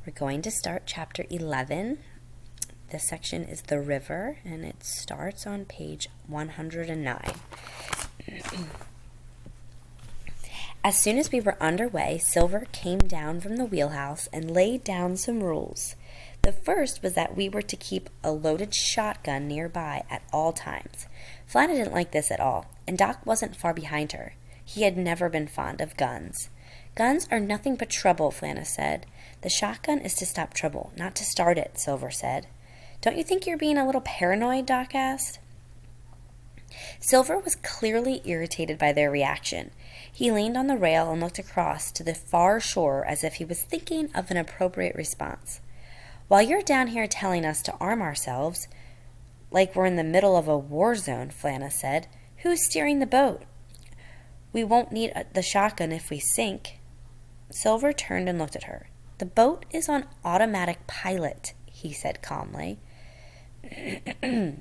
We're going to start chapter 11. This section is the river, and it starts on page 109. As soon as we were underway, Silver came down from the wheelhouse and laid down some rules. The first was that we were to keep a loaded shotgun nearby at all times. Flana didn't like this at all, and Doc wasn't far behind her. He had never been fond of guns. Guns are nothing but trouble, Flana said. The shotgun is to stop trouble, not to start it, Silver said. Don't you think you're being a little paranoid, Doc asked. Silver was clearly irritated by their reaction. He leaned on the rail and looked across to the far shore as if he was thinking of an appropriate response. While you're down here telling us to arm ourselves, like we're in the middle of a war zone, Flana said, who's steering the boat? We won't need the shotgun if we sink. Silver turned and looked at her. The boat is on automatic pilot, he said calmly. And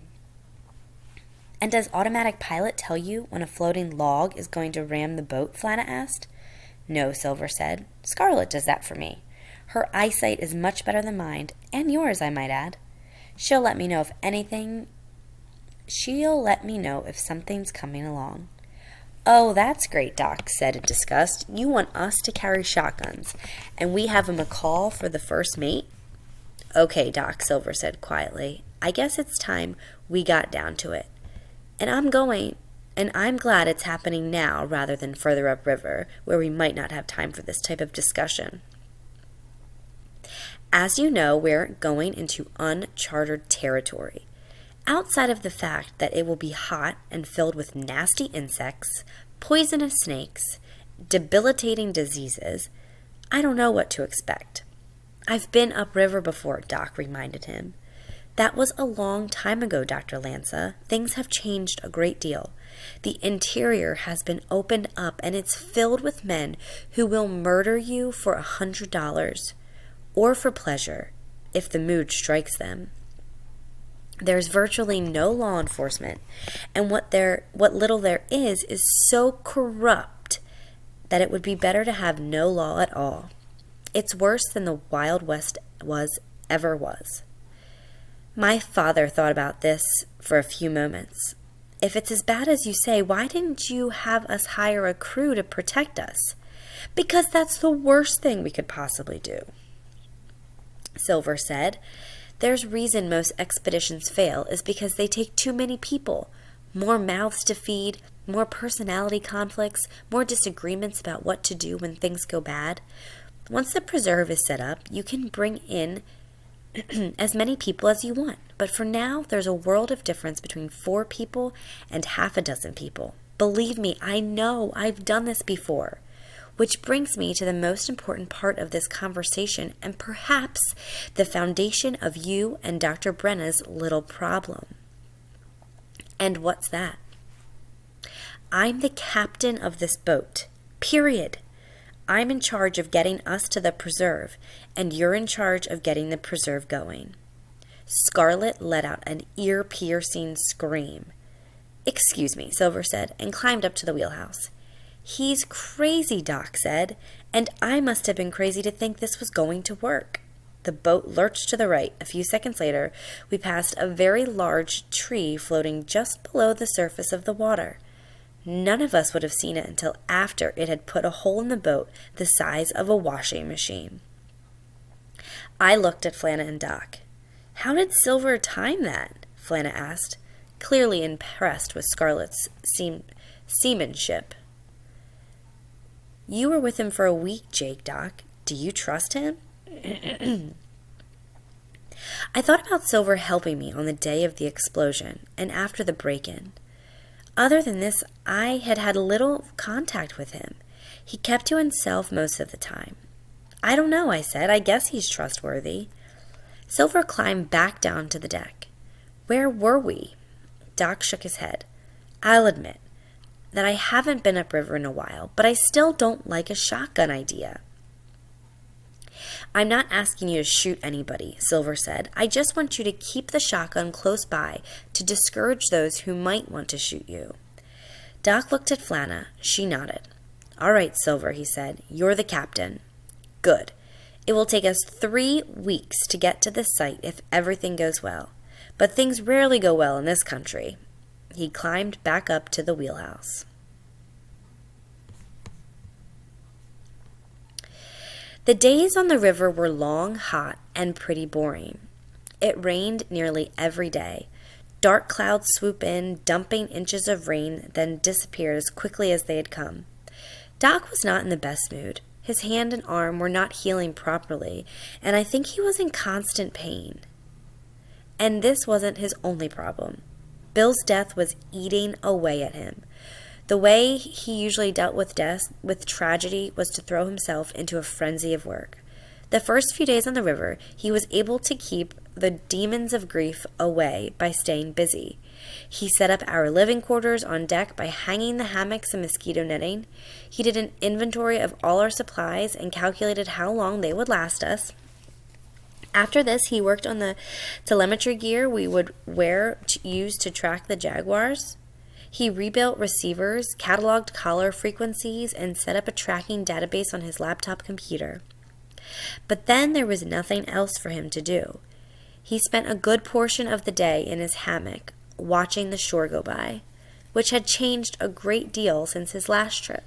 does automatic pilot tell you when a floating log is going to ram the boat? Flana asked. No, Silver said. Scarlet does that for me. Her eyesight is much better than mine, and yours, I might add. She'll let me know if something's coming along. Oh, that's great, Doc said in disgust. You want us to carry shotguns, and we have a McCall for the first mate? Okay, Doc, Silver said quietly. I guess it's time we got down to it. And I'm glad it's happening now rather than further upriver, where we might not have time for this type of discussion. As you know, we're going into uncharted territory. Outside of the fact that it will be hot and filled with nasty insects, poisonous snakes, debilitating diseases, I don't know what to expect. I've been upriver before, Doc reminded him. That was a long time ago, Dr. Lanza. Things have changed a great deal. The interior has been opened up, and it's filled with men who will murder you for $100, or for pleasure, if the mood strikes them. There's virtually no law enforcement, and what little there is so corrupt that it would be better to have no law at all. It's worse than the Wild West ever was. My father thought about this for a few moments. If it's as bad as you say, why didn't you have us hire a crew to protect us? Because that's the worst thing we could possibly do, Silver said. There's reason most expeditions fail is because they take too many people, more mouths to feed, more personality conflicts, more disagreements about what to do when things go bad. Once the preserve is set up, you can bring in as many people as you want. But for now, there's a world of difference between 4 people and half a dozen people. Believe me, I know I've done this before. Which brings me to the most important part of this conversation and perhaps the foundation of you and Dr. Brenna's little problem. And what's that? I'm the captain of this boat, period. I'm in charge of getting us to the preserve, and you're in charge of getting the preserve going. Scarlet let out an ear-piercing scream. Excuse me, Silver said, and climbed up to the wheelhouse. He's crazy, Doc said, and I must have been crazy to think this was going to work. The boat lurched to the right. A few seconds later, we passed a very large tree floating just below the surface of the water. None of us would have seen it until after it had put a hole in the boat the size of a washing machine. I looked at Flana and Doc. How did Silver time that? Flana asked, clearly impressed with Scarlet's seamanship. You were with him for a week, Jake, Doc. Do you trust him? I thought about Silver helping me on the day of the explosion and after the break-in. Other than this, I had little contact with him. He kept to himself most of the time. I don't know, I said. I guess he's trustworthy. Silver climbed back down to the deck. Where were we? Doc shook his head. I'll admit that I haven't been upriver in a while, but I still don't like a shotgun idea. I'm not asking you to shoot anybody, Silver said. I just want you to keep the shotgun close by to discourage those who might want to shoot you. Doc looked at Flana. She nodded. All right, Silver, he said. You're the captain. Good. It will take us 3 weeks to get to the site if everything goes well. But things rarely go well in this country. He climbed back up to the wheelhouse. The days on the river were long, hot, and pretty boring. It rained nearly every day. Dark clouds swoop in, dumping inches of rain, then disappeared as quickly as they had come. Doc was not in the best mood. His hand and arm were not healing properly, and I think he was in constant pain. And this wasn't his only problem. Bill's death was eating away at him. The way he usually dealt with tragedy was to throw himself into a frenzy of work. The first few days on the river, he was able to keep the demons of grief away by staying busy. He set up our living quarters on deck by hanging the hammocks and mosquito netting. He did an inventory of all our supplies and calculated how long they would last us. After this, he worked on the telemetry gear we would use to track the Jaguars. He rebuilt receivers, cataloged collar frequencies, and set up a tracking database on his laptop computer. But then there was nothing else for him to do. He spent a good portion of the day in his hammock, watching the shore go by, which had changed a great deal since his last trip.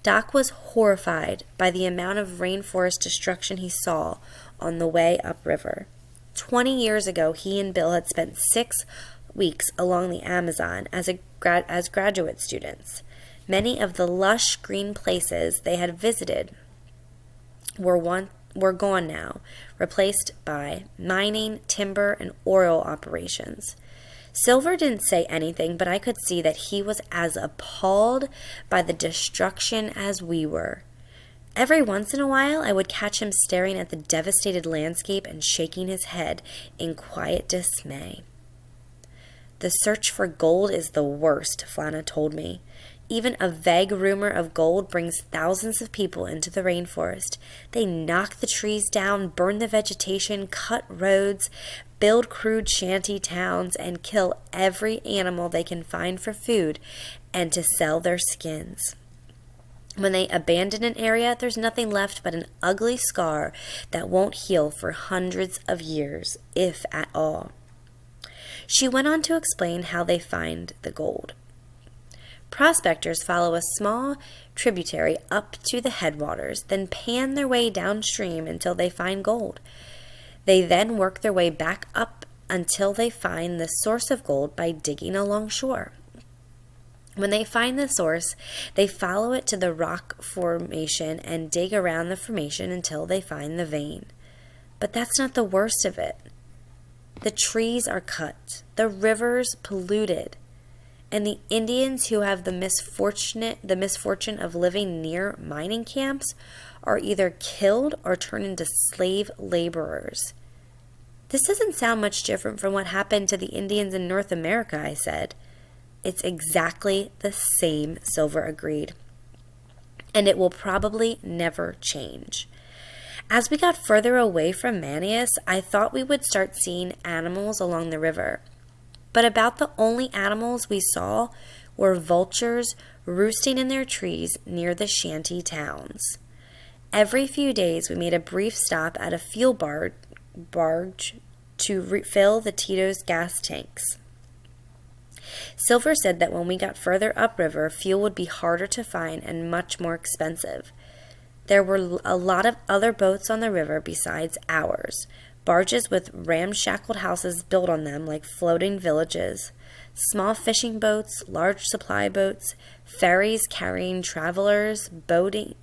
Doc was horrified by the amount of rainforest destruction he saw on the way upriver. 20 years ago, he and Bill had spent 6 weeks along the Amazon as graduate students. Many of the lush green places they had visited were gone now, replaced by mining, timber, and oil operations. Silver didn't say anything, but I could see that he was as appalled by the destruction as we were. Every once in a while, I would catch him staring at the devastated landscape and shaking his head in quiet dismay. The search for gold is the worst, Flana told me. Even a vague rumor of gold brings thousands of people into the rainforest. They knock the trees down, burn the vegetation, cut roads, build crude shanty towns, and kill every animal they can find for food and to sell their skins. When they abandon an area, there's nothing left but an ugly scar that won't heal for hundreds of years, if at all. She went on to explain how they find the gold. Prospectors follow a small tributary up to the headwaters, then pan their way downstream until they find gold. They then work their way back up until they find the source of gold by digging along shore. When they find the source, they follow it to the rock formation and dig around the formation until they find the vein. But that's not the worst of it. The trees are cut, the rivers polluted, and the Indians who have the misfortune of living near mining camps are either killed or turned into slave laborers. This doesn't sound much different from what happened to the Indians in North America, I said. It's exactly the same, Silver agreed. And it will probably never change. As we got further away from Manius, I thought we would start seeing animals along the river. But about the only animals we saw were vultures roosting in their trees near the shanty towns. Every few days we made a brief stop at a fuel barge to refill the Tito's gas tanks. Silver said that when we got further upriver, fuel would be harder to find and much more expensive. There were a lot of other boats on the river besides ours, barges with ramshackled houses built on them like floating villages, small fishing boats, large supply boats, ferries carrying travelers,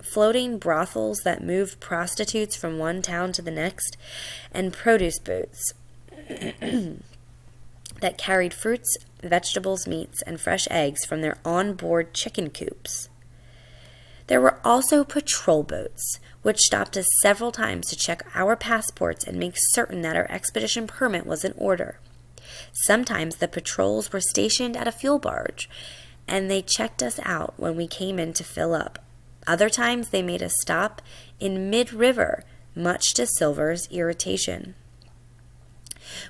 floating brothels that moved prostitutes from one town to the next, and produce boats that carried fruits, vegetables, meats, and fresh eggs from their on-board chicken coops. There were also patrol boats, which stopped us several times to check our passports and make certain that our expedition permit was in order. Sometimes the patrols were stationed at a fuel barge, and they checked us out when we came in to fill up. Other times they made us stop in mid-river, much to Silver's irritation.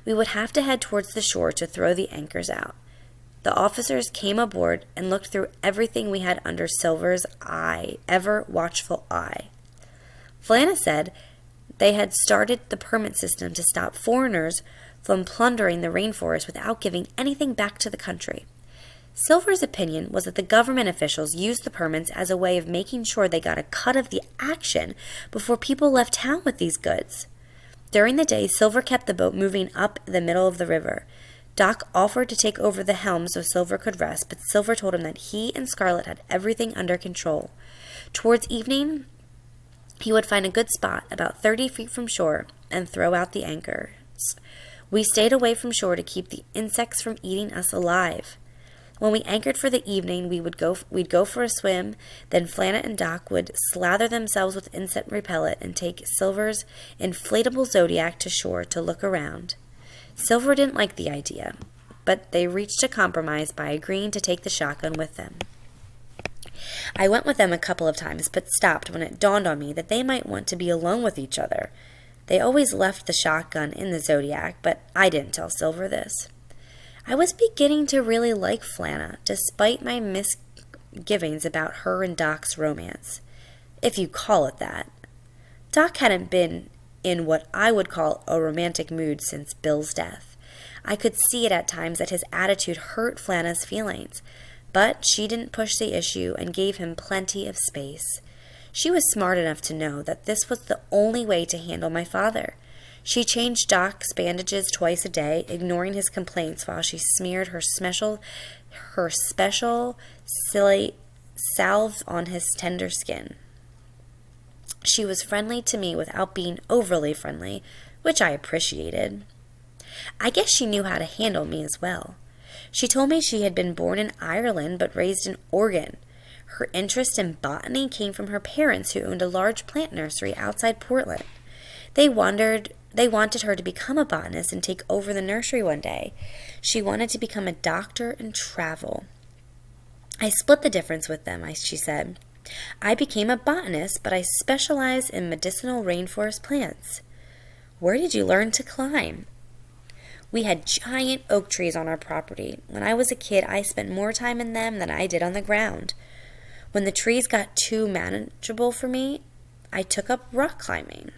We would have to head towards the shore to throw the anchors out. The officers came aboard and looked through everything we had under Silver's ever watchful eye. Flana said They had started the permit system to stop foreigners from plundering the rainforest without giving anything back to the country. Silver's opinion was that the government officials used the permits as a way of making sure they got a cut of the action before people left town with these goods. During the day, Silver kept the boat moving up the middle of the river. Doc offered to take over the helm so Silver could rest, but Silver told him that he and Scarlet had everything under control. Towards evening, he would find a good spot about 30 feet from shore and throw out the anchors. We stayed away from shore to keep the insects from eating us alive. When we anchored for the evening, we'd go for a swim, then Flana and Doc would slather themselves with insect repellent and take Silver's inflatable Zodiac to shore to look around. Silver didn't like the idea, but they reached a compromise by agreeing to take the shotgun with them. I went with them a couple of times, but stopped when it dawned on me that they might want to be alone with each other. They always left the shotgun in the Zodiac, but I didn't tell Silver this. I was beginning to really like Flana, despite my misgivings about her and Doc's romance, if you call it that. Doc hadn't been in what I would call a romantic mood since Bill's death. I could see it at times that his attitude hurt Flana's feelings, but she didn't push the issue and gave him plenty of space. She was smart enough to know that this was the only way to handle my father. She changed Doc's bandages twice a day, ignoring his complaints while she smeared her special silly salve on his tender skin. She was friendly to me without being overly friendly, which I appreciated. I guess she knew how to handle me as well. She told me she had been born in Ireland but raised in Oregon. Her interest in botany came from her parents, who owned a large plant nursery outside Portland. They wanted her to become a botanist and take over the nursery one day. She wanted to become a doctor and travel. I split the difference with them, she said. I became a botanist, but I specialize in medicinal rainforest plants. Where did you learn to climb? We had giant oak trees on our property. When I was a kid, I spent more time in them than I did on the ground. When the trees got too manageable for me, I took up rock climbing,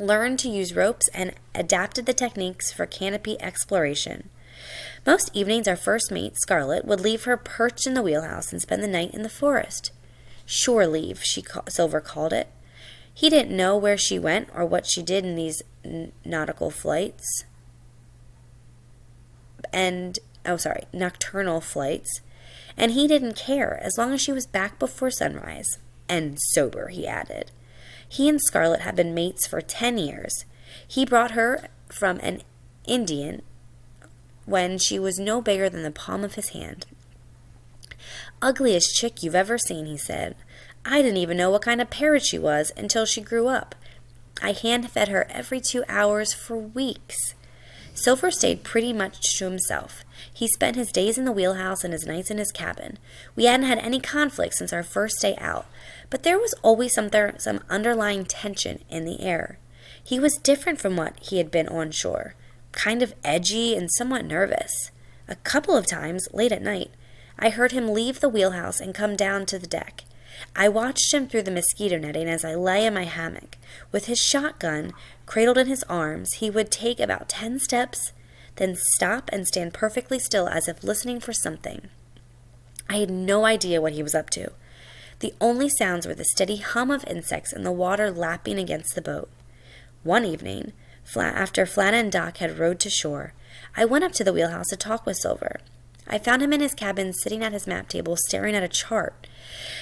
learned to use ropes, and adapted the techniques for canopy exploration. Most evenings, our first mate, Scarlet, would leave her perched in the wheelhouse and spend the night in the forest. Shore leave, Silver called it. He didn't know where she went or what she did in these nocturnal flights. And he didn't care as long as she was back before sunrise. And sober, he added. He and Scarlet had been mates for 10 years. He brought her from an Indian when she was no bigger than the palm of his hand. Ugliest chick you've ever seen, he said. I didn't even know what kind of parrot she was until she grew up. I hand-fed her every 2 hours for weeks. Silver stayed pretty much to himself. He spent his days in the wheelhouse and his nights in his cabin. We hadn't had any conflict since our first day out, but there was always some underlying tension in the air. He was different from what he had been on shore, kind of edgy and somewhat nervous. A couple of times, late at night, I heard him leave the wheelhouse and come down to the deck. I watched him through the mosquito netting as I lay in my hammock. With his shotgun cradled in his arms, he would take about 10 steps, then stop and stand perfectly still as if listening for something. I had no idea what he was up to. The only sounds were the steady hum of insects and the water lapping against the boat. One evening, after Flana and Doc had rowed to shore, I went up to the wheelhouse to talk with Silver. I found him in his cabin sitting at his map table staring at a chart.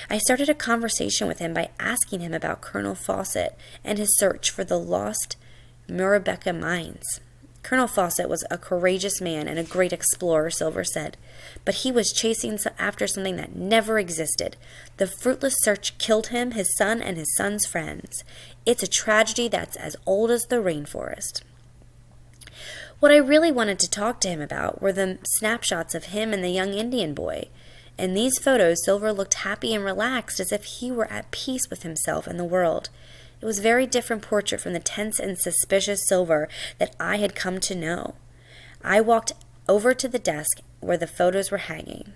I started a conversation with him by asking him about Colonel Fawcett and his search for the lost Murabecca mines. Colonel Fawcett was a courageous man and a great explorer, Silver said, but he was chasing after something that never existed. The fruitless search killed him, his son, and his son's friends. It's a tragedy that's as old as the rainforest. What I really wanted to talk to him about were the snapshots of him and the young Indian boy. In these photos, Silver looked happy and relaxed, as if he were at peace with himself and the world. It was a very different portrait from the tense and suspicious Silver that I had come to know. I walked over to the desk where the photos were hanging.